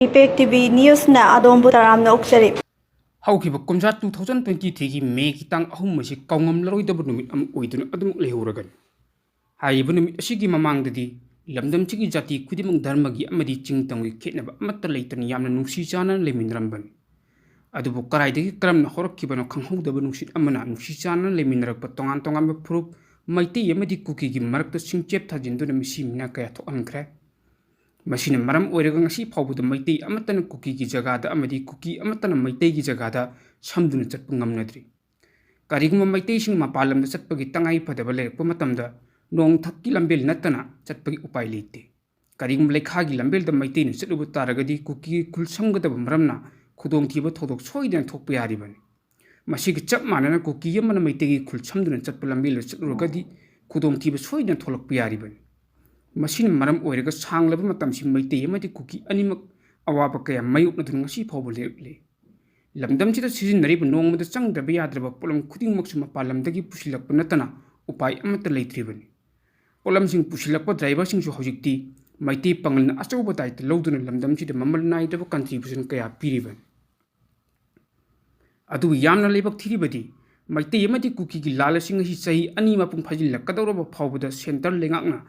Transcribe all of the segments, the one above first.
ꯏꯄꯦꯛ TV ꯅ꯭ꯌꯨꯁꯅ ꯑꯗꯣꯝꯕꯨ ꯇꯔꯥꯝꯅ ꯑꯣꯛꯆꯔꯤ꯫ ꯍꯧꯈꯤꯕ ꯀꯨꯝꯖꯥ 2023ꯒꯤ ꯃꯦꯒꯤ ꯇꯥꯡ 3 ꯑꯁꯤ ꯀꯥꯎꯉꯝꯂꯔꯣꯏꯗꯕ ꯅꯨꯃꯤꯠ ꯑꯃ ꯑꯣꯏꯗꯨꯅ ꯑꯗꯨꯃꯛ ꯂꯩꯍꯧꯔꯒꯅꯤ꯫ ꯍꯥꯏꯔꯤꯕ ꯅꯨꯃꯤꯠ ꯑꯁꯤꯒꯤ ꯃꯃꯥꯡꯗꯗꯤ ꯂꯝꯗꯝꯁꯤꯒꯤ ꯖꯥꯇꯤ ꯈꯨꯗꯤꯡꯃꯛ ꯙꯔꯃꯒꯤ ꯑꯃꯗꯤ ꯆꯤꯡꯇꯝꯒꯤ ꯈꯦꯠꯅꯕ ꯑꯃꯠꯇ ꯂꯩꯇꯅ ꯌꯥꯝꯅ ꯅꯨꯡꯁꯤ ꯆꯥꯟꯅꯅ ꯂꯩꯃꯤꯟꯅꯔꯝꯕꯅꯤ꯫ ꯑꯗꯨꯕꯨ ꯀꯗꯥꯏꯗꯒꯤ ꯀꯔꯝꯅ ꯍꯧꯔꯛꯈꯤꯕꯅꯣ ꯈꯪꯍꯧꯗꯕ ꯅꯨꯡꯁꯤꯠ ꯑꯃꯅ ꯅꯨꯡꯁꯤ ꯆꯥꯟꯅꯅ ꯂꯩꯃꯤꯟꯅꯔꯛꯄ ꯇꯣꯉꯥꯟ ꯇꯣꯉꯥꯟꯕ ꯐꯨꯔꯨꯞ ꯃꯩꯇꯩ ꯑꯃꯗꯤ ꯀꯨꯀꯤꯒꯤ ꯃꯔꯛꯇ ꯁꯤꯡꯆꯦꯞ ꯊꯥꯖꯤꯟꯗꯨꯅ ꯃꯤꯁꯤ ꯃꯤꯅꯥ ꯀꯌꯥ ꯊꯣꯛꯍꯟꯈ꯭ꯔꯦ꯫ ꯃꯁꯤꯅ ꯃꯔꯝ ꯑꯣꯏꯔꯒ ꯉꯁꯤ ꯐꯥꯎꯕꯗ ꯃꯩꯇꯩ ꯑꯃꯠꯇꯅ ꯀꯨꯀꯤꯒꯤ ꯖꯒꯥꯗ ꯑꯃꯗꯤ ꯀꯨꯀꯤ ꯑꯃꯠꯇꯅ ꯃꯩꯇꯩꯒꯤ ꯖꯒꯥꯗ ꯁꯝꯗꯨꯅ ꯆꯠꯄ ꯉꯝꯅꯗ꯭ꯔꯤ꯫ ꯀꯔꯤꯒꯨꯝꯕ ꯃꯩꯇꯩꯁꯤꯡ ꯃꯄꯥꯟ ꯂꯝꯗ ꯆꯠꯄꯒꯤ ꯇꯉꯥꯏ ꯐꯗꯕ ꯂꯩꯔꯛꯄ ꯃꯇꯝꯗ ꯅꯣꯡꯊꯛꯀꯤ ꯂꯝꯕꯦꯜ ꯅꯠꯇꯅ ꯆꯠꯄꯒꯤ ꯎꯄꯥꯏ ꯂꯩꯇꯦ꯫ ꯀꯔꯤꯒꯨꯝꯕ ꯂꯩꯈꯥꯒꯤ ꯂꯝꯕꯦꯜꯗ ꯃꯩꯇꯩꯅ ꯆꯠꯂꯨꯕ ꯇꯥꯔꯒꯗꯤ ꯀꯨꯀꯤꯒꯤ ꯈꯨꯜ ꯁꯝꯒꯗꯕ ꯃꯔꯝꯅ ꯈꯨꯗꯣꯡꯊꯤꯕ ꯊꯧꯗꯣꯛ ꯁꯣꯏꯗꯅ ꯊꯣꯛꯄ ꯌꯥꯔꯤꯕꯅꯤ꯫ ꯃꯁꯤꯒ ꯆꯞ ꯃꯥꯟꯅꯅ ꯀꯨꯀꯤ ꯑꯃꯅ ꯃꯩꯇꯩꯒꯤ ꯈꯨꯜ ꯁꯝꯗꯨꯅ ꯆꯠꯄ ꯂꯝꯕꯦꯜꯗ ꯆꯠꯂꯨꯔꯒꯗꯤ ꯈꯨꯗꯣꯡꯊꯤꯕ ꯁꯣꯏꯗꯅ ꯊꯣꯛꯂꯛꯄ ꯌꯥꯔꯤꯕꯅꯤ꯫ ꯃꯁꯤꯅ ꯃꯔꯝ ꯑꯣꯏꯔꯒ ꯁꯥꯡꯂꯕ ꯃꯇꯝꯁꯤ ꯃꯩꯇꯩ ꯑꯃꯗꯤ ꯀꯨꯀꯤ ꯑꯅꯤꯃꯛ ꯑꯋꯥꯕ ꯀꯌꯥ ꯃꯥꯌꯣꯛꯅꯗꯨꯅ ꯉꯁꯤ ꯐꯥꯎꯕ ꯂꯩꯔꯛꯂꯤ꯫ ꯂꯝꯗꯝꯁꯤꯗ ꯁꯤꯖꯤꯟꯅꯔꯤꯕ ꯅꯣꯡꯃꯗ ꯆꯪꯗ꯭ꯔꯕ ꯌꯥꯗ꯭ꯔꯕ ꯄꯣꯠꯂꯝ ꯈꯨꯗꯤꯡꯃꯛꯁꯨ ꯃꯄꯥꯟ ꯂꯝꯗꯒꯤ ꯄꯨꯁꯤꯜꯂꯛꯄ ꯅꯠꯇꯅ ꯎꯄꯥꯏ ꯑꯃꯠꯇ ꯂꯩꯇ꯭ꯔꯤꯕꯅꯤ꯫ ꯄꯣꯠꯂꯝꯁꯤꯡ ꯄꯨꯁꯤꯜꯂꯛꯄ ꯗ꯭ꯔꯥꯏꯚꯔꯁꯤꯡꯁꯨ ꯍꯧꯖꯤꯛꯇꯤ ꯃꯩꯇꯩ ꯄꯥꯡꯒꯜꯅ ꯑꯆꯧꯕ ꯗꯥꯌꯤꯠꯇ ꯂꯧꯗꯨꯅ ꯂꯝꯗꯝꯁꯤꯗ ꯃꯃꯜ ꯅꯥꯏꯗꯕ ꯀꯟꯇ꯭ꯔꯤꯕ꯭ꯌꯨꯁꯟ ꯀꯌꯥ ꯄꯤꯔꯤꯕꯅꯤ꯫ ꯑꯗꯨꯕꯨ ꯌꯥꯝꯅ ꯂꯥꯏꯕꯛ ꯊꯤꯔꯤꯕꯗꯤ ꯃꯩꯇꯩ ꯑꯃꯗꯤ ꯀꯨꯀꯤꯒꯤ ꯂꯥꯟ ꯑꯁꯤ ꯉꯁꯤ ꯆꯍꯤ 2 ꯃꯄꯨꯡ ꯐꯥꯖꯤꯜꯂꯛꯀꯗꯧꯔꯕ ꯐꯥꯎꯕꯗ ꯁꯦꯟꯇꯔ ꯂꯩꯉꯥꯛꯅ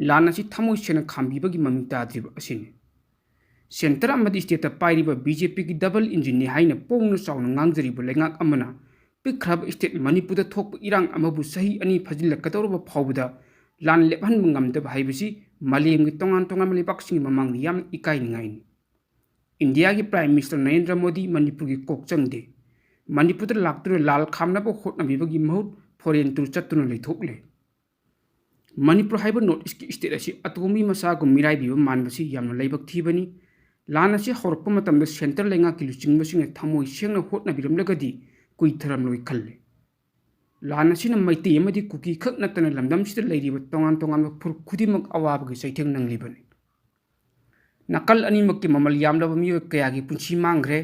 ꯂꯥꯟ ꯑꯁꯤ ꯊꯃꯣꯏ ꯁꯦꯡꯅ ꯈꯥꯝꯕꯤꯕꯒꯤ ꯃꯃꯤ ꯇꯥꯗ꯭ꯔꯤꯕ ꯑꯁꯤꯅꯤ꯫ ꯁꯦꯟꯇꯔ ꯑꯃꯗꯤ ꯁ꯭ꯇꯦꯠꯇ ꯄꯥꯏꯔꯤꯕ ꯕꯤꯖꯦꯄꯤꯒꯤ ꯗꯕꯜ ꯏꯟꯖꯤꯟꯅꯤ ꯍꯥꯏꯅ ꯄꯣꯡꯅ ꯆꯥꯎꯅ ꯉꯥꯡꯖꯔꯤꯕ ꯂꯩꯉꯥꯛ ꯑꯃꯅ ꯄꯤꯛꯈ꯭ꯔꯕ ꯁ꯭ꯇꯦꯠ ꯃꯅꯤꯄꯨꯔꯗ ꯊꯣꯛꯄ ꯏꯔꯥꯡ ꯑꯃꯕꯨ ꯆꯍꯤ 2 ꯐꯥꯖꯤꯜꯂꯛꯀꯗꯧꯔꯕ ꯐꯥꯎꯕꯗ ꯂꯥꯟ ꯂꯦꯞꯍꯟꯕ ꯉꯝꯗꯕ ꯍꯥꯏꯕꯁꯤ ꯃꯥꯂꯦꯝꯒꯤ ꯇꯣꯉꯥꯟ ꯇꯣꯉꯥꯟꯕ ꯂꯩꯕꯥꯛꯁꯤꯡꯒꯤ ꯃꯃꯥꯡꯗ ꯌꯥꯝꯅ ꯏꯀꯥꯏꯅꯤꯡꯉꯥꯏꯅꯤ꯫ ꯏꯟꯗꯤꯌꯥꯒꯤ ꯄ꯭ꯔꯥꯏꯝ ꯃꯤꯅꯤꯁꯇꯔ ꯅꯔꯦꯟꯗ꯭ꯔ ꯃꯣꯗꯤ ꯃꯅꯤꯄꯨꯔꯒꯤ ꯀꯣꯛ ꯆꯪꯗꯦ꯫ ꯃꯅꯤꯄꯨꯔꯗ ꯂꯥꯛꯇꯨꯅ ꯂꯥꯜ ꯈꯥꯝꯅꯕ ꯍꯣꯠꯅꯕꯤꯕꯒꯤ ꯃꯍꯨꯠ ꯐꯣꯔꯦꯟ ꯇꯨꯔ ꯆꯠꯇꯨꯅ ꯂꯩꯊꯣꯛꯂꯦ꯫ ꯃꯅꯤꯄꯨꯔ ꯍꯥꯏꯕ ꯅꯣꯔꯠ ꯏꯁꯀꯤ ꯁ꯭ꯇꯦꯠ ꯑꯁꯤ ꯑꯇꯣꯝꯕꯤ ꯃꯆꯥꯒꯨꯝ ꯃꯤꯔꯥꯏꯕꯤꯕ ꯃꯥꯟꯕꯁꯤ ꯌꯥꯝꯅ ꯂꯥꯏꯕꯛ ꯊꯤꯕꯅꯤ꯫ ꯂꯥꯟ ꯑꯁꯤ ꯍꯧꯔꯛꯄ ꯃꯇꯝꯗ ꯁꯦꯟꯇꯔ ꯂꯩꯉꯥꯛꯀꯤ ꯂꯨꯆꯤꯡꯕꯁꯤꯡꯅ ꯊꯃꯣꯏ ꯁꯦꯡꯅ ꯍꯣꯠꯅꯕꯤꯔꯝꯂꯒꯗꯤ ꯀꯨꯏꯊꯔꯝꯂꯣꯏ ꯈꯜꯂꯤ꯫ ꯂꯥꯟ ꯑꯁꯤꯅ ꯃꯩꯇꯩ ꯑꯃꯗꯤ ꯀꯨꯀꯤ ꯈꯛ ꯅꯠꯇꯅ ꯂꯝꯗꯝꯁꯤꯗ ꯂꯩꯔꯤꯕ ꯇꯣꯉꯥꯟ ꯇꯣꯉꯥꯟꯕ ꯐꯨꯔꯨꯞ ꯈꯨꯗꯤꯡꯃꯛ ꯑꯋꯥꯕꯒꯤ ꯆꯩꯊꯦꯡ ꯅꯪꯂꯤꯕꯅꯤ꯫ ꯅꯥꯀꯜ ꯑꯅꯤꯃꯛꯀꯤ ꯃꯃꯜ ꯌꯥꯝꯂꯕ ꯃꯤꯑꯣꯏ ꯀꯌꯥꯒꯤ ꯄꯨꯟꯁꯤ ꯃꯥꯡꯈ꯭ꯔꯦ꯫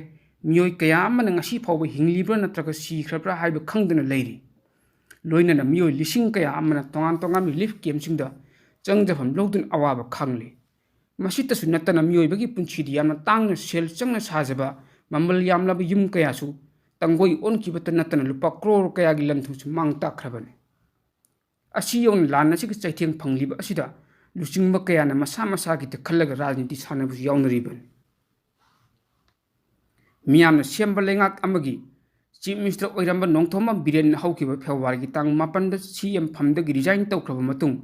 ꯃꯤꯑꯣꯏ ꯀꯌꯥ ꯑꯃꯅ ꯉꯁꯤ ꯐꯥꯎꯕ ꯍꯤꯡꯂꯤꯕ꯭ꯔꯥ ꯅꯠꯇ꯭ꯔꯒ ꯁꯤꯈ꯭ꯔꯕ꯭ꯔꯥ ꯍꯥꯏꯕ ꯈꯪꯗꯅ ꯂꯩꯔꯤ꯫ ꯂꯣꯏꯅꯅ ꯃꯤꯑꯣꯏ ꯂꯤꯁꯤꯡ ꯀꯌꯥ ꯑꯃꯅ ꯇꯣꯉꯥꯟ ꯇꯣꯉꯥꯟꯕ ꯔꯤꯂꯤꯐ ꯀꯦꯝꯞꯁꯤꯡꯗ ꯆꯪꯖꯐꯝ ꯂꯧꯗꯨꯅ ꯑꯋꯥꯕ ꯈꯥꯡꯂꯤ꯫ ꯃꯁꯤꯇꯁꯨ ꯅꯠꯇꯅ ꯃꯤꯑꯣꯏꯕꯒꯤ ꯄꯨꯟꯁꯤꯗꯤ ꯌꯥꯝꯅ ꯇꯥꯡꯅ ꯁꯦꯜ ꯆꯪꯅ ꯁꯥꯖꯕ ꯃꯃꯜ ꯌꯥꯝꯂꯕ ꯌꯨꯝ ꯀꯌꯥꯁꯨ ꯇꯪꯒꯣꯏ ꯑꯣꯟꯈꯤꯕꯇ ꯅꯠꯇꯅ ꯂꯨꯄꯥ ꯀ꯭ꯔꯣꯔ ꯀꯌꯥꯒꯤ ꯂꯟ ꯊꯨꯝꯁꯨ ꯃꯥꯡ ꯇꯥꯛꯈ꯭ꯔꯕꯅꯤ꯫ ꯑꯁꯤ ꯌꯧꯅ ꯂꯥꯟ ꯑꯁꯤꯒꯤ ꯆꯩꯊꯦꯡ ꯐꯪꯂꯤꯕ ꯑꯁꯤꯗ ꯂꯨꯆꯤꯡꯕ ꯀꯌꯥꯅ ꯃꯁꯥ ꯃꯁꯥꯒꯤꯗ ꯈꯜꯂꯒ ꯔꯥꯖꯅꯤꯇꯤ ꯁꯥꯟꯅꯕꯁꯨ ꯌꯥꯎꯅꯔꯤꯕꯅꯤ꯫ ꯃꯤꯌꯥꯝꯅ ꯁꯦꯝꯕ ꯂꯩꯉꯥꯛ ꯑꯃꯒꯤ ꯆꯤꯐ ꯃꯤꯅꯤꯁꯇꯔ ꯑꯣꯏꯔꯝꯕ ꯅꯣꯡꯊꯣꯝꯕꯝ ꯕꯤꯔꯦꯟꯅ ꯍꯧꯈꯤꯕ ꯐꯦꯕ꯭ꯔꯨꯋꯥꯔꯤꯒꯤ ꯇꯥꯡ 7ꯗ ꯁꯤꯑꯦꯝ ꯐꯝꯗꯒꯤ ꯔꯤꯖꯥꯏꯟ ꯇꯧꯈ꯭ꯔꯕ ꯃꯇꯨꯡ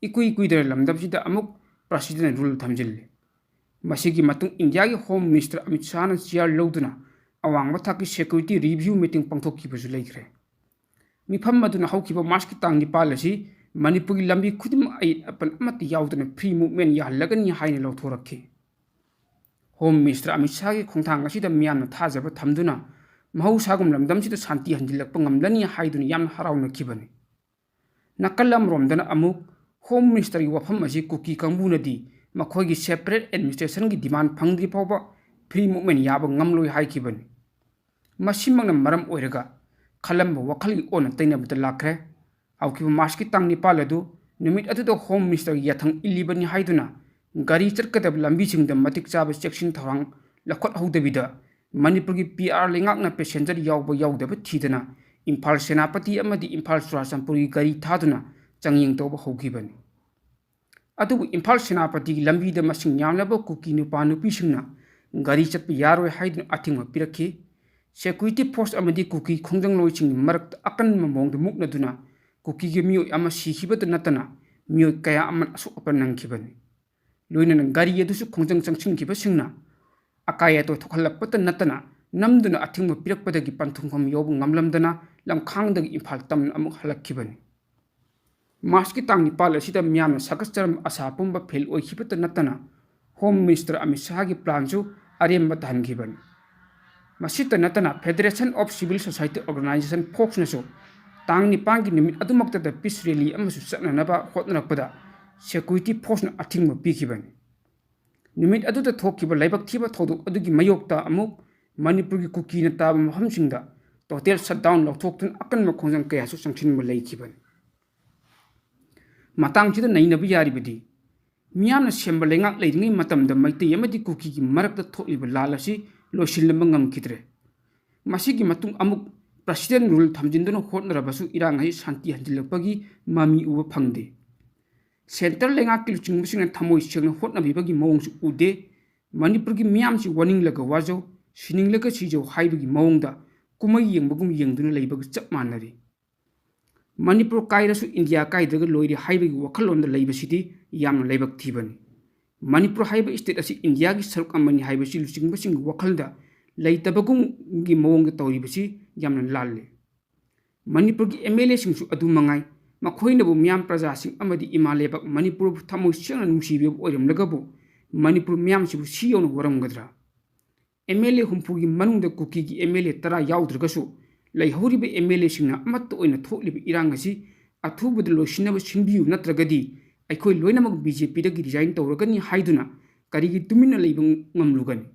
ꯏꯀꯨꯏ ꯀꯨꯏꯗꯅ ꯂꯝꯗꯝꯁꯤꯗ ꯑꯃꯨꯛ ꯄ꯭ꯔꯁꯤꯗꯦꯟ ꯔꯨꯜ ꯊꯝꯖꯤꯜꯂꯤ꯫ ꯃꯁꯤꯒꯤ ꯃꯇꯨꯡ ꯏꯟꯗꯤꯌꯥꯒꯤ ꯍꯣꯝ ꯃꯤꯅꯤꯁꯇꯔ ꯑꯃꯤꯠ ꯁꯥꯍꯅ ꯆꯤꯌꯥꯔ ꯂꯧꯗꯨꯅ ꯑꯋꯥꯡꯕ ꯊꯥꯛꯀꯤ ꯁꯦꯀ꯭ꯌꯨꯔꯤꯇꯤ ꯔꯤꯚꯤꯌꯨ ꯃꯤꯇꯤꯡ ꯄꯥꯡꯊꯣꯛꯈꯤꯕꯁꯨ ꯂꯩꯈ꯭ꯔꯦ꯫ ꯃꯤꯐꯝ ꯑꯗꯨꯅ ꯍꯧꯈꯤꯕ ꯃꯥꯔꯆꯀꯤ ꯇꯥꯡ 9 ꯑꯁꯤ ꯃꯅꯤꯄꯨꯔꯒꯤ ꯂꯝꯕꯤ ꯈꯨꯗꯤꯡꯃꯛ ꯑꯌꯦꯠ ꯑꯄꯟ ꯑꯃꯠꯇ ꯌꯥꯎꯗꯅ ꯐ꯭ꯔꯤ ꯃꯨꯚꯃꯦꯟ ꯌꯥꯍꯜꯂꯒꯅꯤ ꯍꯥꯏꯅ ꯂꯥꯎꯊꯣꯔꯛꯈꯤ꯫ ꯍꯣꯝ ꯃꯤꯅꯤꯁꯇꯔ ꯑꯃꯤꯠ ꯁꯥꯍꯒꯤ ꯈꯣꯡꯊꯥꯡ ꯑꯁꯤꯗ ꯃꯤꯌꯥꯝꯅ ꯊꯥꯖꯕ ꯊꯝꯗꯨꯅ ꯃꯍꯧꯁꯥꯒꯨꯝ ꯂꯝꯗꯝꯁꯤꯗ ꯁꯥꯟꯇꯤ ꯍꯟꯖꯤꯜꯂꯛꯄ ꯉꯝꯂꯅꯤ ꯍꯥꯏꯗꯨꯅ ꯌꯥꯝꯅ ꯍꯔꯥꯎꯅꯈꯤꯕꯅꯤ꯫ ꯅꯥꯀꯜ ꯑꯃꯔꯣꯝꯗꯅ ꯑꯃꯨꯛ ꯍꯣꯝ ꯃꯤꯅꯤꯁꯇꯔꯒꯤ ꯋꯥꯐꯝ ꯑꯁꯤ ꯀꯨꯀꯤ ꯀꯥꯡꯕꯨꯅꯗꯤ ꯃꯈꯣꯏꯒꯤ ꯁꯦꯄꯔꯦꯠ ꯑꯦꯗꯃꯤꯅꯤꯁꯇ꯭ꯔꯦꯁꯟꯒꯤ ꯗꯤꯃꯥꯟ ꯐꯪꯗ꯭ꯔꯤ ꯐꯥꯎꯕ ꯐ꯭ꯔꯤ ꯃꯨꯚꯃꯦꯟ ꯌꯥꯕ ꯉꯝꯂꯣꯏ ꯍꯥꯏꯈꯤꯕꯅꯤ꯫ ꯃꯁꯤꯃꯛꯅ ꯃꯔꯝ ꯑꯣꯏꯔꯒ ꯈꯜꯂꯝꯕ ꯋꯥꯈꯜꯒꯤ ꯑꯣꯟꯅ ꯇꯩꯅꯕꯗ ꯂꯥꯛꯈ꯭ꯔꯦ꯫ ꯍꯧꯈꯤꯕ ꯃꯥꯔꯆꯀꯤ ꯇꯥꯡ 9 ꯑꯗꯨ ꯅꯨꯃꯤꯠ ꯑꯗꯨꯗ ꯍꯣꯝ ꯃꯤꯅꯤꯁꯇꯔꯒꯤ ꯌꯥꯊꯪ ꯏꯜꯂꯤꯕꯅꯤ ꯍꯥꯏꯗꯨꯅ ꯒꯥꯔꯤ ꯆꯠꯀꯗꯕ ꯂꯝꯕꯤꯁꯤꯡꯗ ꯃꯇꯤꯛ ꯆꯥꯕ ꯆꯦꯛꯁꯤꯟ ꯊꯧꯔꯥꯡ ꯂꯧꯈꯠꯍꯧꯗꯕꯤꯗ ꯃꯅꯤꯄꯨꯔꯒꯤ ꯄꯤ.ꯑꯥꯔ ꯂꯩꯉꯥꯛꯅ ꯄꯦꯁꯦꯟꯖꯔ ꯌꯥꯎꯕ ꯌꯥꯎꯗꯕ ꯊꯤꯗꯅ ꯏꯝꯐꯥꯜ ꯁꯦꯅꯥꯄꯇꯤ ꯑꯃꯗꯤ ꯏꯝꯐꯥꯜ ꯆꯨꯔꯥꯆꯥꯟꯄꯨꯔꯒꯤ ꯒꯥꯔꯤ ꯊꯥꯗꯨꯅ ꯆꯥꯡꯌꯦꯡ ꯇꯧꯕ ꯍꯧꯈꯤꯕꯅꯤ꯫ ꯑꯗꯨꯕꯨ ꯏꯝꯐꯥꯜ ꯁꯦꯅꯥꯄꯇꯤꯒꯤ ꯂꯝꯕꯤꯗ ꯃꯁꯤꯡ ꯌꯥꯝꯂꯕ ꯀꯨꯀꯤ ꯅꯨꯄꯥ ꯅꯨꯄꯤꯁꯤꯡꯅ ꯒꯥꯔꯤ ꯆꯠꯄ ꯌꯥꯔꯣꯏ ꯍꯥꯏꯗꯨꯅ ꯑꯊꯤꯡꯕ ꯄꯤꯔꯛꯈꯤ꯫ ꯁꯦꯀ꯭ꯌꯨꯔꯤꯇꯤ ꯐꯣꯔꯁ ꯑꯃꯗꯤ ꯀꯨꯀꯤ ꯈꯣꯡꯖꯪꯂꯣꯏꯁꯤꯡꯒꯤ ꯃꯔꯛꯇ ꯑꯀꯟꯕ ꯃꯑꯣꯡꯗ ꯃꯨꯛꯅꯗꯨꯅ ꯀꯨꯀꯤꯒꯤ ꯃꯤꯑꯣꯏ ꯑꯃ ꯁꯤꯈꯤꯕꯇ ꯅꯠꯇꯅ ꯃꯤꯑꯣꯏ ꯀꯌꯥ ꯑꯃꯅ ꯑꯁꯣꯛ ꯑꯄꯟ ꯅꯪꯈꯤꯕꯅꯤ꯫ ꯂꯣꯏꯅꯅ ꯒꯥꯔꯤ ꯑꯗꯨꯁꯨ ꯈꯣꯡꯖꯪ ꯆꯪꯁꯤꯟꯈꯤꯕꯁꯤꯡꯅ ꯑꯀꯥꯏ ꯑꯇꯣꯏ ꯊꯣꯛꯍꯜꯂꯛꯄꯇ ꯅꯠꯇꯅ ꯅꯝꯗꯨꯅ ꯑꯊꯤꯡꯕ ꯄꯤꯔꯛꯄꯗꯒꯤ ꯄꯟꯊꯨꯡꯐꯝ ꯌꯧꯕ ꯉꯝꯂꯝꯗꯅ ꯂꯝꯈꯥꯡꯗꯒꯤ ꯏꯝꯐꯥꯜ ꯇꯝꯅ ꯑꯃꯨꯛ ꯍꯜꯂꯛꯈꯤꯕꯅꯤ꯫ ꯃꯥꯔꯆꯀꯤ ꯇꯥꯡ 9 ꯑꯁꯤꯗ ꯃꯤꯌꯥꯝꯅ ꯁꯥꯒꯠꯆꯔꯝꯕ ꯑꯁꯥ ꯄꯨꯝꯕ ꯐꯦꯜ ꯑꯣꯏꯈꯤꯕꯇ ꯅꯠꯇꯅ ꯍꯣꯝ ꯃꯤꯅꯤꯁꯇꯔ ꯑꯃꯤꯠ ꯁꯥꯍꯒꯤ ꯄ꯭ꯂꯥꯟꯁꯨ ꯑꯔꯦꯝꯕ ꯇꯥꯍꯟꯈꯤꯕꯅꯤ꯫ ꯃꯁꯤꯇ ꯅꯠꯇꯅ federation of civil society organisation ꯐꯣꯛꯁꯅꯁꯨ ꯇꯥꯡ 9ꯒꯤ ꯅꯨꯃꯤꯠ ꯑꯗꯨꯃꯛꯇꯗ ꯄꯤꯁ ꯔꯦꯂꯤ ꯑꯃꯁꯨ ꯆꯠꯅꯅꯕ ꯍꯣꯠꯅꯔꯛꯄꯗ ꯁꯦꯀ꯭ꯌꯨꯔꯤꯇꯤ ꯐꯣꯔꯁꯅ ꯑꯊꯤꯡꯕ ꯄꯤꯈꯤꯕꯅꯤ꯫ ꯅꯨꯃꯤꯠ ꯑꯗꯨꯗ ꯊꯣꯛꯈꯤꯕ ꯂꯥꯏꯕꯛ ꯊꯤꯕ ꯊꯧꯗꯣꯛ ꯑꯗꯨꯒꯤ ꯃꯥꯌꯣꯛꯇ ꯑꯃꯨꯛ ꯃꯅꯤꯄꯨꯔꯒꯤ ꯀꯨꯀꯤꯅ ꯇꯥꯕ ꯃꯐꯝꯁꯤꯡꯗ ꯇꯣꯇꯦꯜ ꯁꯠꯗꯥꯎꯟ ꯂꯧꯊꯣꯛꯇꯨꯅ ꯑꯀꯟꯕ ꯈꯣꯡꯖꯪ ꯀꯌꯥꯁꯨ ꯆꯪꯁꯤꯟꯕ ꯂꯩꯈꯤꯕꯅꯤ꯫ ꯃꯇꯥꯡꯁꯤꯗ ꯅꯩꯅꯕ ꯌꯥꯔꯤꯕꯗꯤ ꯃꯤꯌꯥꯝꯅ ꯁꯦꯝꯕ ꯂꯩꯉꯥꯛ ꯂꯩꯔꯤꯉꯩ ꯃꯇꯝꯗ ꯃꯩꯇꯩ ꯑꯃꯗꯤ ꯀꯨꯀꯤꯒꯤ ꯃꯔꯛꯇ ꯊꯣꯛꯂꯤꯕ ꯂꯥꯜ ꯑꯁꯤ ꯂꯣꯏꯁꯤꯟꯕ ꯉꯝꯈꯤꯗ꯭ꯔꯦ ꯃꯁꯤꯒꯤ ꯃꯇꯨꯡ ꯑꯃꯨꯛ ꯄ꯭ꯔꯁꯤꯗꯦꯟ ꯔꯨꯜ ꯊꯝꯖꯤꯟꯗꯨꯅ ꯍꯣꯠꯅꯔꯕꯁꯨ ꯏꯔꯥꯡ ꯑꯁꯤ ꯁꯥꯟꯇꯤ ꯍꯟꯖꯤꯜꯂꯛꯄꯒꯤ ꯃꯃꯤ ꯎꯕ ꯐꯪꯗꯦ ꯁꯦꯟꯇꯔ ꯂꯩꯉꯥꯛꯀꯤ ꯂꯨꯆꯤꯡꯕꯁꯤꯡꯅ ꯊꯃꯣꯏ ꯁꯦꯡꯅ ꯍꯣꯠꯅꯕꯤꯕꯒꯤ ꯃꯑꯣꯡꯁꯨ ꯎꯗꯦ ꯃꯅꯤꯄꯨꯔꯒꯤ ꯃꯤꯌꯥꯝꯁꯤ ꯋꯥꯅꯤꯡꯂꯒ ꯋꯥꯖꯧ ꯁꯤꯅꯤꯡꯂꯒ ꯁꯤꯖꯧ ꯍꯥꯏꯕꯒꯤ ꯃꯑꯣꯡꯗ ꯀꯨꯝꯍꯩ ꯌꯦꯡꯕꯒꯨꯝ ꯌꯦꯡꯗꯨꯅ ꯂꯩꯕꯒ ꯆꯞ ꯃꯥꯟꯅꯔꯤ ꯃꯅꯤꯄꯨꯔ ꯀꯥꯏꯔꯁꯨ ꯏꯟꯗꯤꯌꯥ ꯀꯥꯏꯗ꯭ꯔꯒ ꯂꯣꯏꯔꯦ ꯍꯥꯏꯕꯒꯤ ꯋꯥꯈꯜꯂꯣꯟꯗ ꯂꯩꯕꯁꯤꯗꯤ ꯌꯥꯝꯅ ꯂꯥꯏꯕꯛ ꯊꯤꯕꯅꯤ ꯃꯅꯤꯄꯨꯔ ꯍꯥꯏꯕ ꯁ꯭ꯇꯦꯠ ꯑꯁꯤ ꯏꯟꯗꯤꯌꯥꯒꯤ ꯁꯔꯨꯛ ꯑꯃꯅꯤ ꯍꯥꯏꯕꯁꯤ ꯂꯨꯆꯤꯡꯕꯁꯤꯡꯒꯤ ꯋꯥꯈꯜꯗ ꯂꯩꯇꯕꯒꯨꯝꯒꯤ ꯃꯑꯣꯡꯗ ꯇꯧꯔꯤꯕꯁꯤ ꯌꯥꯝꯅ ꯂꯥꯜꯂꯤ ꯃꯅꯤꯄꯨꯔꯒꯤ MLAꯁꯤꯡꯁꯨ ꯑꯗꯨ ꯃꯉꯥꯏ ꯃꯈꯣꯏꯅꯕꯨ ꯃꯤꯌꯥꯝ ꯄ꯭ꯔꯖꯥꯁꯤꯡ ꯑꯃꯗꯤ ꯏꯃꯥ ꯂꯩꯕꯥꯛ ꯃꯅꯤꯄꯨꯔꯕꯨ ꯊꯃꯣꯏ ꯁꯦꯡꯅ ꯅꯨꯡꯁꯤꯕꯤꯕ ꯑꯣꯏꯔꯝꯂꯒꯕꯨ ꯃꯅꯤꯄꯨꯔ ꯃꯤꯌꯥꯝꯁꯤꯕꯨ ꯁꯤ ꯌꯧꯅ ꯋꯥꯔꯝꯒꯗ꯭ꯔꯥ MLA 60ꯒꯤ ꯃꯅꯨꯡꯗ ꯀꯨꯀꯤꯒꯤ MLA 10 ꯌꯥꯎꯗ꯭ꯔꯒꯁꯨ ꯂꯩꯍꯧꯔꯤꯕ MLAꯁꯤꯡꯅ ꯑꯃꯠꯇ ꯑꯣꯏꯅ ꯊꯣꯛꯂꯤꯕ ꯏꯔꯥꯡ ꯑꯁꯤ ꯑꯊꯨꯕꯗ ꯂꯣꯏꯁꯤꯟꯅꯕ ꯁꯤꯟꯕꯤꯌꯨ ꯅꯠꯇ꯭ꯔꯒꯗꯤ ꯑꯩꯈꯣꯏ ꯂꯣꯏꯅꯃꯛ BJPꯗꯒꯤ ꯔꯤꯖꯥꯏꯟ ꯇꯧꯔꯒꯅꯤ ꯍꯥꯏꯗꯨꯅ ꯀꯔꯤꯒꯤ ꯇꯨꯃꯤꯟꯅ ꯂꯩꯕ ꯉꯝꯂꯨꯒꯅꯤ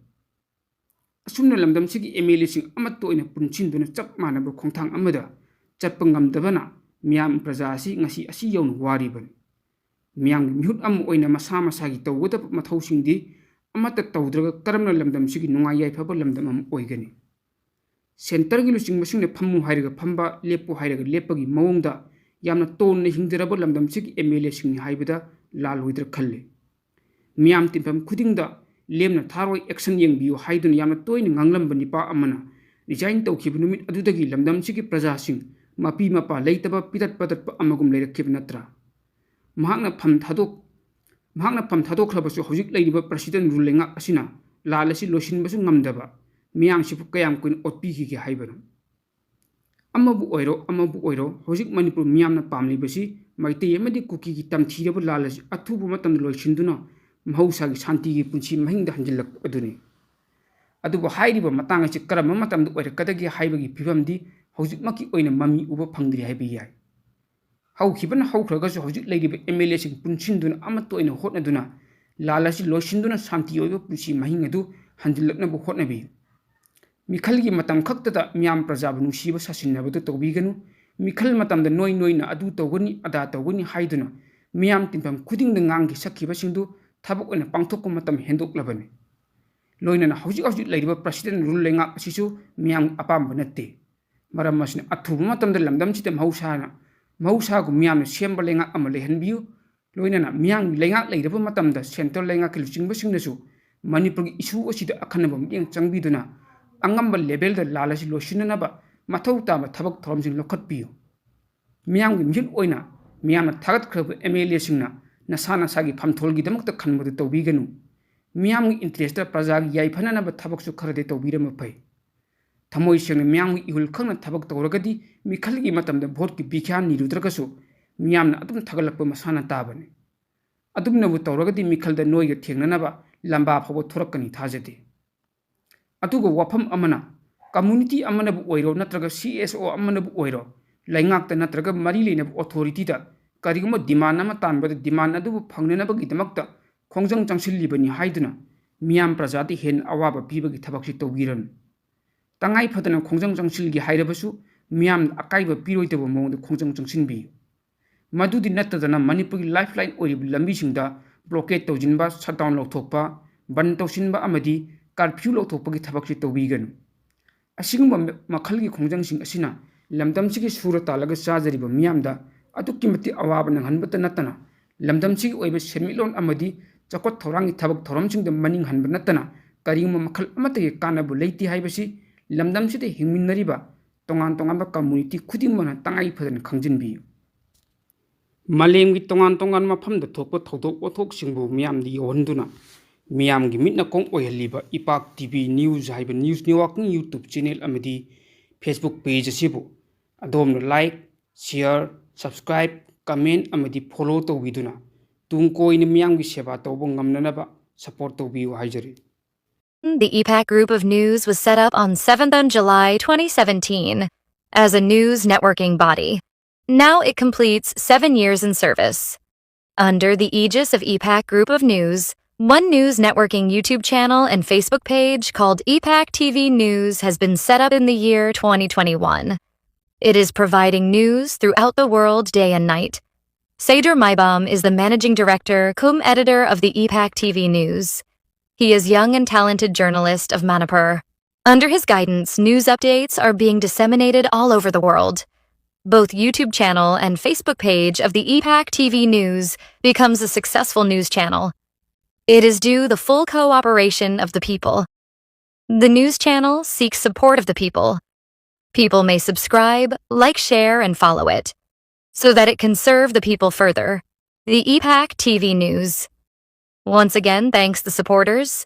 ꯑꯁꯨꯝꯅ ꯂꯝꯗꯝꯁꯤꯒꯤ MLAꯁꯤꯡ ꯑꯃꯠꯇ ꯑꯣꯏꯅ ꯄꯨꯟꯁꯤꯟꯗꯨꯅ ꯆꯞ ꯃꯥꯟꯅꯕ ꯈꯣꯡꯊꯥꯡ ꯑꯃꯗ ꯆꯠꯄ ꯉꯝꯗꯕꯅ ꯃꯤꯌꯥꯝ ꯄ꯭ꯔꯖꯥ ꯑꯁꯤ ꯉꯁꯤ ꯑꯁꯤ ꯌꯧꯅ ꯋꯥꯔꯤꯕꯅꯤ ꯃꯤꯌꯥꯝꯒꯤ ꯃꯤꯍꯨꯠ ꯑꯃ ꯑꯣꯏꯅ ꯃꯁꯥ ꯃꯁꯥꯒꯤ ꯇꯧꯒꯗꯕ ꯃꯊꯧꯁꯤꯡꯗꯤ ꯑꯃꯠꯇ ꯇꯧꯗ꯭ꯔꯒ ꯀꯔꯝꯅ ꯂꯝꯗꯝꯁꯤꯒꯤ ꯅꯨꯡꯉꯥꯏ ꯌꯥꯏꯐꯕ ꯂꯝꯗꯝ ꯑꯃ ꯑꯣꯏꯒꯅꯤ ꯁꯦꯟꯇꯔꯒꯤ ꯂꯨꯆꯤꯡꯕꯁꯤꯡꯅ ꯐꯝꯃꯨ ꯍꯥꯏꯔꯒ ꯐꯝꯕ ꯂꯦꯞꯄꯨ ꯍꯥꯏꯔꯒ ꯂꯦꯞꯄꯒꯤ ꯃꯑꯣꯡꯗ ꯌꯥꯝꯅ ꯇꯣꯟꯅ ꯍꯤꯡꯖꯔꯕ ꯂꯝꯗꯝꯁꯤꯒꯤ MLAꯁꯤꯡꯅꯤ ꯍꯥꯏꯕꯗ ꯂꯥꯜꯂꯣꯏꯗ꯭ꯔꯥ ꯈꯜꯂꯤ ꯃꯤꯌꯥꯝ ꯇꯤꯟꯐꯝ ꯈꯨꯗꯤꯡꯗ ꯂꯦꯝꯅ ꯊꯥꯔꯣꯏ ꯑꯦꯛꯁꯟ ꯌꯦꯡꯕꯤꯌꯨ ꯍꯥꯏꯗꯨꯅ ꯌꯥꯝꯅ ꯇꯣꯏꯅ ꯉꯥꯡꯂꯝꯕ ꯅꯤꯄꯥ ꯑꯃꯅ ꯔꯤꯖꯥꯏꯟ ꯇꯧꯈꯤꯕ ꯅꯨꯃꯤꯠ ꯑꯗꯨꯗꯒꯤ ꯂꯝꯗꯝꯁꯤꯒꯤ ꯄ꯭ꯔꯖꯥꯁꯤꯡ ꯃꯄꯤ ꯃꯄꯥ ꯂꯩꯇꯕ ꯄꯤꯇꯠ ꯄꯇꯠꯄ ꯑꯃꯒꯨꯝ ꯂꯩꯔꯛꯈꯤꯕ ꯅꯠꯇ꯭ꯔꯥ ꯃꯍꯥꯛꯅ ꯐꯝ ꯊꯥꯗꯣꯛꯈ꯭ꯔꯕꯁꯨ ꯍꯧꯖꯤꯛ ꯂꯩꯔꯤꯕ ꯄ꯭ꯔꯁꯤꯗꯦꯟ ꯔꯨꯜ ꯂꯩꯉꯥꯛ ꯑꯁꯤꯅ ꯂꯥꯜ ꯑꯁꯤ ꯂꯣꯏꯁꯤꯟꯕꯁꯨ ꯉꯝꯗꯕ ꯃꯤꯌꯥꯝꯁꯤꯕꯨ ꯀꯌꯥꯝ ꯀꯨꯏꯅ ꯑꯣꯠꯄꯤꯈꯤꯒꯦ ꯍꯥꯏꯕꯅꯣ ꯑꯃꯕꯨ ꯑꯣꯏꯔꯣ ꯍꯧꯖꯤꯛ ꯃꯅꯤꯄꯨꯔ ꯃꯤꯌꯥꯝꯅ ꯄꯥꯝꯂꯤꯕꯁꯤ ꯃꯩꯇꯩ ꯑꯃꯗꯤ ꯀꯨꯀꯤꯒꯤ ꯇꯝꯊꯤꯔꯕ ꯂꯥꯜ ꯑꯁꯤ ꯑꯊꯨꯕ ꯃꯇꯝꯗ ꯂꯣꯏꯁꯤꯟꯗꯨꯅ ꯃꯍꯧꯁꯥꯒꯤ ꯁꯥꯟꯇꯤꯒꯤ ꯄꯨꯟꯁꯤ ꯃꯍꯤꯡꯗ ꯍꯟꯖꯤꯜꯂꯛꯄ ꯑꯗꯨꯅꯤ ꯑꯗꯨꯕꯨ ꯍꯥꯏꯔꯤꯕ ꯃꯇꯥꯡ ꯑꯁꯤ ꯀꯔꯝꯕ ꯃꯇꯝꯗ ꯑꯣꯏꯔꯛꯀꯗꯒꯦ ꯍꯥꯏꯕꯒꯤ ꯐꯤꯕꯝꯗꯤ ꯍꯧꯖꯤꯛꯃꯛꯀꯤ ꯑꯣꯏꯅ ꯃꯃꯤ ꯎꯕ ꯐꯪꯗ꯭ꯔꯤ ꯍꯥꯏꯕ ꯌꯥꯏ ꯍꯧꯈꯤꯕꯅ ꯍꯧꯈ꯭ꯔꯒꯁꯨ ꯍꯧꯖꯤक ꯂꯩꯔꯤꯕ MLAꯁꯤꯡ ꯄꯨꯟꯁꯤꯟꯗꯨꯅ ꯑꯃꯠꯇ ꯑꯣꯏꯅ ꯍꯣꯠꯅꯗꯨꯅ ꯂꯥꯜ ꯑꯁꯤ ꯂꯣꯏꯁꯤꯟꯗꯨꯅ ꯁꯥꯟꯇꯤ ꯑꯣꯏꯕ ꯄꯨꯟꯁꯤ ꯃꯍꯤꯡ ꯑꯗꯨ ꯍꯟꯖꯤꯜꯂꯛꯅꯕ ꯍꯣꯠꯅꯕꯤꯌꯨ ꯃꯤꯈꯜꯒꯤ ꯃꯇꯝ ꯈꯛꯇꯗ ꯃꯤꯌꯥꯝ ꯄ꯭ꯔꯖꯥꯕꯨ ꯅꯨꯡꯁꯤꯕ ꯁꯥꯁꯤꯟꯅꯕꯗꯨ ꯇꯧꯕꯤꯒꯅꯨ ꯃꯤꯈꯜ ꯃꯇꯝꯗ ꯅꯣꯏꯅ ꯑꯗꯨ ꯇꯧꯒꯅꯤ ꯑꯗꯥ ꯇꯧꯒꯅꯤ ꯍꯥꯏꯗꯨꯅ ꯃꯤꯌꯥꯝ ꯇꯤꯟꯐꯝ ꯈꯨꯗꯤꯡꯗ ꯉꯥꯡꯒꯤ ꯁꯛꯈꯤꯕꯁꯤꯡꯗꯨ ꯊꯕꯛ ꯑꯣꯏꯅ ꯄꯥꯡꯊꯣꯛꯄ ꯃꯇꯝ ꯍꯦꯟꯗꯣꯛꯂꯕꯅꯤ ꯂꯣꯏꯅꯅ ꯍꯧꯖꯤꯛ ꯂꯩꯔꯤꯕ ꯄ꯭ꯔꯁꯤꯗꯦꯟ ꯔꯨꯜ ꯂꯩꯉꯥꯛ ꯑꯁꯤꯁꯨ ꯃꯤꯌꯥꯝ ꯑꯄꯥꯝꯕ ꯅꯠꯇꯦ ꯃꯔꯝ ꯑꯁꯤꯅ ꯑꯊꯨꯕ ꯃꯇꯝꯗ ꯂꯝꯗꯝꯁꯤꯗ ꯃꯍꯧꯁꯥꯒꯨꯝ ꯃꯤꯌꯥꯝꯅ ꯁꯦꯝꯕ ꯂꯩꯉꯥꯛ ꯑꯃ ꯂꯩꯍꯟꯕꯤꯌꯨ ꯂꯣꯏꯅꯅ ꯃꯤꯌꯥꯝꯒꯤ ꯂꯩꯉꯥꯛ ꯂꯩꯔꯕ ꯃꯇꯝꯗ ꯁꯦꯟꯇꯔ ꯂꯩꯉꯥꯛꯀꯤ ꯂꯨꯆꯤꯡꯕꯁꯤꯡꯅꯁꯨ ꯃꯅꯤꯄꯨꯔꯒꯤ ꯏꯁꯨ ꯑꯁꯤꯗ ꯑꯈꯟꯅꯕ ꯃꯤꯠꯌꯦꯡ ꯆꯪꯕꯤꯗꯨꯅ ꯑꯉꯝꯕ ꯂꯦꯚꯦꯜꯗ ꯂꯥꯜ ꯑꯁꯤ ꯂꯣꯏꯁꯤꯟꯅꯅꯕ ꯃꯊꯧ ꯇꯥꯕ ꯊꯕꯛ ꯊꯧꯔꯝꯁꯤꯡ ꯂꯧꯈꯠꯄꯤꯌꯨ ꯃꯤꯌꯥꯝꯒꯤ ꯃꯤꯍꯨꯠ ꯑꯣꯏꯅ MLAꯅ ꯊꯥꯒꯠꯈ꯭ꯔꯕ MLAꯁꯤꯡꯅ ꯅꯁꯥꯒꯤ ꯐꯝꯊꯣꯜꯒꯤꯗꯃꯛꯇ ꯈꯟꯕꯗꯨ ꯇꯧꯕꯤꯒꯅꯨ ꯃꯤꯌꯥꯝꯒꯤ ꯏꯟꯇꯔꯦꯁꯇ ꯄ꯭ꯔꯖꯥꯒꯤ ꯌꯥꯏꯐꯅꯅꯕ ꯊꯕꯛꯁꯨ ꯈꯔꯗꯤ ꯇꯧꯕꯤꯔꯝꯕ ꯐꯩ ꯊꯃꯣꯏ ꯁꯦꯡꯅ ꯃꯤꯌꯥꯝꯒꯤ ꯏꯍꯨꯜ ꯈꯪꯅ ꯊꯕꯛ ꯇꯧꯔꯒꯗꯤ ꯃꯤꯈꯜꯒꯤ ꯃꯇꯝꯗ ꯚꯣꯠꯀꯤ ꯕꯤꯈ꯭ꯌꯥ ꯅꯤꯔꯨꯗ꯭ꯔꯒꯁꯨ ꯃꯤꯌꯥꯝꯅ ꯑꯗꯨꯝ ꯊꯥꯒꯠꯂꯛꯄ ꯃꯁꯥꯅ ꯇꯥꯕꯅꯤ ꯑꯗꯨꯝꯅꯕꯨ ꯇꯧꯔꯒꯗꯤ ꯃꯤꯈꯜꯗ ꯅꯣꯏꯒ ꯊꯦꯡꯅꯅꯕ ꯂꯝꯕꯥ ꯐꯥꯎꯕ ꯊꯣꯔꯛꯀꯅꯤ ꯊꯥꯖꯗꯦ ꯑꯗꯨꯒ ꯋꯥꯐꯝ ꯑꯃꯅ ꯀꯝꯃ꯭ꯌꯨꯅꯤꯇꯤ ꯑꯃꯅꯕꯨ ꯑꯣꯏꯔꯣ ꯅꯠꯇ꯭ꯔꯒ CSO ꯑꯃꯅꯕꯨ ꯑꯣꯏꯔꯣ ꯂꯩꯉꯥꯛꯇ ꯅꯠꯇ꯭ꯔꯒ ꯃꯔꯤ ꯂꯩꯅꯕ ꯑꯣꯊꯣꯔꯤꯇꯤꯗ ꯀꯔꯤꯒꯨꯝꯕ ꯗꯤꯃꯥꯟ ꯑꯃ ꯇꯥꯟꯕꯗ ꯗꯤꯃꯥꯟ ꯑꯗꯨꯕꯨ ꯐꯪꯅꯅꯕꯒꯤꯗꯃꯛꯇ ꯈꯣꯡꯖꯪ ꯆꯪꯁꯤꯜꯂꯤꯕꯅꯤ ꯍꯥꯏꯗꯨꯅ ꯃꯤꯌꯥꯝ ꯄ꯭ꯔꯖꯥꯗ ꯍꯦꯟꯅ ꯑꯋꯥꯕ ꯄꯤꯕꯒꯤ ꯊꯕꯛꯁꯤ ꯇꯧꯕꯤꯔꯅꯨ ꯇꯉꯥꯏ ꯐꯗꯅ ꯈꯣꯡꯖꯪ ꯆꯪꯁꯤꯜꯒꯦ ꯍꯥꯏꯔꯕꯁꯨ ꯃꯤꯌꯥꯝꯅ ꯑꯀꯥꯏꯕ ꯄꯤꯔꯣꯏꯗꯕ ꯃꯑꯣꯡꯗ ꯈꯣꯡꯖꯪ ꯆꯪꯁꯤꯟꯕꯤꯌꯨ ꯃꯗꯨꯗꯤ ꯅꯠꯇꯗꯅ ꯃꯅꯤꯄꯨꯔꯒꯤ ꯂꯥꯏꯐꯂꯥꯏꯟ ꯑꯣꯏꯔꯤꯕ ꯂꯝꯕꯤꯁꯤꯡꯗ ꯕ꯭ꯂꯣꯀꯦꯠ ꯇꯧꯁꯤꯟꯕ ꯁꯠꯗꯥꯎꯟ ꯂꯧꯊꯣꯛꯄ ꯕꯟ ꯇꯧꯁꯤꯟꯕ ꯑꯃꯗꯤ ꯀꯔꯐ꯭ꯌꯨ ꯂꯧꯊꯣꯛꯄꯒꯤ ꯊꯕꯛꯁꯤ ꯇꯧꯕꯤꯒꯅꯨ ꯑꯁꯤꯒꯨꯝꯕ ꯃꯈꯜꯒꯤ ꯈꯣꯡꯖꯪꯁꯤꯡ ꯑꯁꯤꯅ ꯂꯝꯗꯝꯁꯤꯒꯤ ꯁꯨꯔ ꯇꯥꯜꯂꯒ ꯆꯥꯖꯔꯤꯕ ꯃꯤꯌꯥꯝꯗ ꯑꯗꯨꯛꯀꯤ ꯃꯇꯤꯛ ꯑꯋꯥꯕ ꯅꯪꯍꯟꯕꯇ ꯅꯠꯇꯅ ꯂꯝꯗꯝꯁꯤꯒꯤ ꯑꯣꯏꯕ ꯁꯦꯟꯃꯤꯠꯂꯣꯟ ꯑꯃꯗꯤ ꯆꯥꯎꯈꯠ ꯊꯧꯔꯥꯡꯒꯤ ꯊꯕꯛ ꯊꯧꯔꯝꯁꯤꯡꯗ ꯃꯅꯤꯡ ꯍꯟꯕ ꯅꯠꯇꯅ ꯀꯔꯤꯒꯨꯝꯕ ꯃꯈꯜ ꯑꯃꯠꯇꯒꯤ ꯀꯥꯟꯅꯕ ꯂꯩꯇꯦ ꯍꯥꯏꯕꯁꯤ ꯂꯝꯗꯝꯁꯤꯗ ꯍꯤꯡꯃꯤꯟꯅꯔꯤꯕ ꯇꯣꯉꯥꯟ ꯇꯣꯉꯥꯟꯕ ꯀꯝꯃ꯭ꯌꯨꯅꯤꯇꯤ ꯈꯨꯗꯤꯡꯃꯛꯅ ꯇꯉꯥꯏ ꯐꯗꯅ ꯈꯪꯖꯤꯟꯕꯤꯌꯨ ꯃꯥꯂꯦꯝꯒꯤ ꯇꯣꯉꯥꯟ ꯇꯣꯉꯥꯟꯕ ꯃꯐꯝꯗ ꯊꯣꯛꯄ ꯊꯧꯗꯣꯛ ꯋꯥꯊꯣꯛꯁꯤꯡꯕꯨ ꯃꯤꯌꯥꯝꯗ ꯌꯧꯍꯟꯗꯨꯅ ꯃꯤꯌꯥꯝꯒꯤ ꯃꯤꯠꯅꯀꯣꯡ ꯑꯣꯏꯍꯜꯂꯤꯕ ꯏꯄꯥꯛ TV ꯅ꯭ꯌꯨꯁ ꯍꯥꯏꯕ ꯅ꯭ꯌꯨꯁ ꯅꯦꯠꯋꯥꯔꯛꯀꯤ YouTube ꯆꯦꯅꯦꯜ ꯑꯃꯗꯤ Facebook ꯄꯦꯖ ꯑꯁꯤꯕꯨ ꯑꯗꯣꯝꯅ ꯂꯥꯏꯛ ꯁꯤꯌꯔ ꯁꯕꯁꯀ꯭ꯔꯥꯏꯕ ꯀꯃꯦꯟ ꯑꯃꯗꯤ ꯐꯣꯂꯣ ꯇꯧꯕꯤꯗꯨꯅ ꯇꯨꯡ ꯀꯣꯏꯅ ꯃꯤꯌꯥꯝꯒꯤ ꯁꯦꯕꯥ ꯇꯧꯕ ꯉꯝꯅꯅꯕ ꯁꯄꯣꯔꯠ ꯇꯧꯕꯤꯌꯨ ꯍꯥꯏꯖꯔꯤ The EPAC Group of News was set up on 7th July 2017 as a news networking body. Now it completes 7 years in service. Under the aegis of EPAC Group of News, one news networking YouTube channel and Facebook page called EPAC TV News has been set up in the year 2021. It is providing news throughout the world day and night. Sader Maibam is the managing director cum editor of the EPAC TV News. He is young and talented journalist of Manipur. Under his guidance, news updates are being disseminated all over the world. Both YouTube channel and Facebook page of the EPAC TV News becomes a successful news channel. It is due the full cooperation of the people. The news channel seeks support of the people. People may subscribe, like, share, and follow it, so that it can serve the people further. The EPAC TV News. Once again, thanks the supporters.